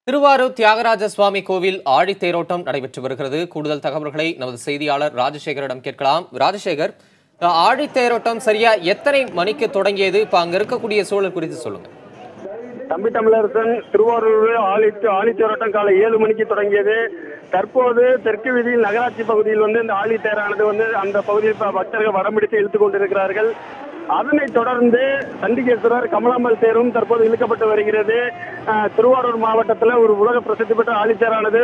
திருவாரூர் தியாகராஜ சுவாமி கோவில் ஆழித்தேரோட்டம் நடைபெற்று வருகிறது. கூடுதல் தகவல்களை நமது செய்தியாளர் ராஜசேகரிடம் கேட்கலாம். ராஜசேகர், ஆழித்தேரோட்டம் சரியா எத்தனை மணிக்கு தொடங்கியது? இப்ப அங்க இருக்கக்கூடிய சூழல் குறித்து சொல்லுங்க. தம்பி தமிழரசன், திருவாரூர் ஆழித்தேரோட்டம் காலை 7 மணிக்கு தொடங்கியது. தற்போது தெற்கு வீதியில் நகராட்சி பகுதியில் இந்த ஆழித்தேரானது அந்த பகுதியில் பக்தர்கள் வடம்பிடித்து இழுத்துக் கொண்டிருக்கிறார்கள். அதனைத் தொடர்ந்து சண்டிகேஸ்வரர் கமலாம்பல் தேரும் தற்போது இழுக்கப்பட்டு வருகிறது. திருவாரூர் மாவட்டத்தில் ஒரு உலக பிரசித்தி பெற்ற ஆழித்தேரானது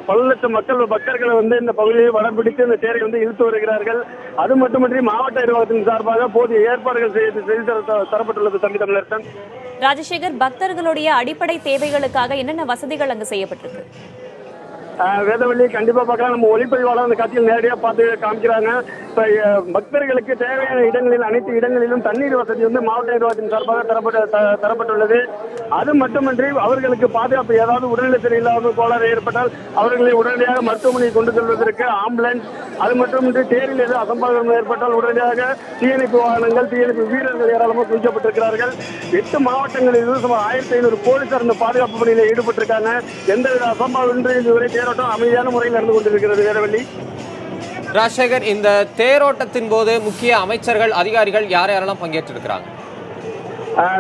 பல லட்சம் பக்தர்களை இந்த பகுதியை வடம்பிடித்து இந்த தேரை இழுத்து வருகிறார்கள். அது மட்டுமின்றி மாவட்ட நிர்வாகத்தின் சார்பாக போதிய ஏற்பாடுகள் செய்து தரப்பட்டுள்ளது. தம்பி தமிழரசன், ராஜசேகர், பக்தர்களுடைய அடிப்படை தேவைகளுக்காக என்னென்ன வசதிகள் அங்கு செய்யப்பட்டிருக்கு? வேதவள்ளி, கண்டிப்பா பார்க்கலாம். நம்ம ஒளிப்பதிவாளர் அந்த காட்சியில் நேரடியாக பார்த்து காமிக்கிறாங்க. பக்தர்களுக்கு தேவையான இடங்களில் அனைத்து இடங்களிலும் தண்ணீர் வசதி மாவட்ட நிர்வாகத்தின் சார்பாக தரப்பட்டுள்ளது. அது மட்டுமின்றி அவர்களுக்கு பாதுகாப்பு, ஏதாவது உடல்நலத்தில் இல்லாத கோளாறு ஏற்பட்டால் அவர்களை உடனடியாக மருத்துவமனையை கொண்டு செல்வதற்கு ஆம்புலன்ஸ், அது மட்டுமின்றி தேரில் ஏதாவது அசம்பாவிதம் ஏற்பட்டால் உடனடியாக தீயணைப்பு வாகனங்கள், தீயணைப்பு வீரர்கள் ஏராளமாக குவிக்கப்பட்டிருக்கிறார்கள். 8 மாவட்டங்களிலும் சுமார் 1500 போலீசார் இந்த பாதுகாப்பு பணியில் ஈடுபட்டிருக்காங்க. எந்தவித அசம்பாவிதம் இதுவரை தேரோட்டம் அமைதியான முறையில் நடந்து கொண்டிருக்கிறது. வேதவள்ளி, ராஜசேகர், இந்த தேரோட்டத்தின் போது முக்கிய அமைச்சர்கள், அதிகாரிகள் யாரெல்லாம் பங்கேற்றிருக்கிறாங்க?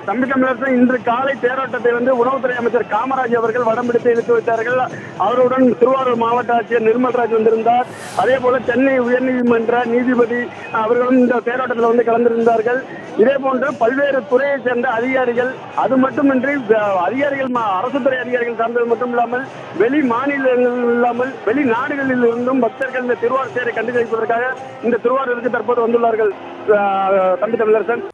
தம்பி தமிழரசன், இன்று காலை தேரோட்டத்தை உணவுத்துறை அமைச்சர் காமராஜ் அவர்கள் வடம்பிடித்து இழுத்து வைத்தார்கள். அவருடன் திருவாரூர் மாவட்ட ஆட்சியர் நிர்மல்ராஜ் வந்திருந்தார். அதே போல சென்னை உயர்நீதிமன்ற நீதிபதி அவர்களும் இந்த தேரோட்டத்தில் கலந்திருந்தார்கள். இதே போன்று பல்வேறு துறையை சேர்ந்த அதிகாரிகள், அது மட்டுமின்றி அதிகாரிகள், அரசு துறை அதிகாரிகள் சார்ந்தது மட்டும் இல்லாமல் வெளி மாநிலங்கள் இல்லாமல் வெளிநாடுகளில் இருந்தும் பக்தர்கள் இந்த திருவாரூர் தேரை கண்டு கழிப்பதற்காக இந்த திருவாரூருக்கு தற்போது வந்துள்ளார்கள். தம்பி தமிழரசன்.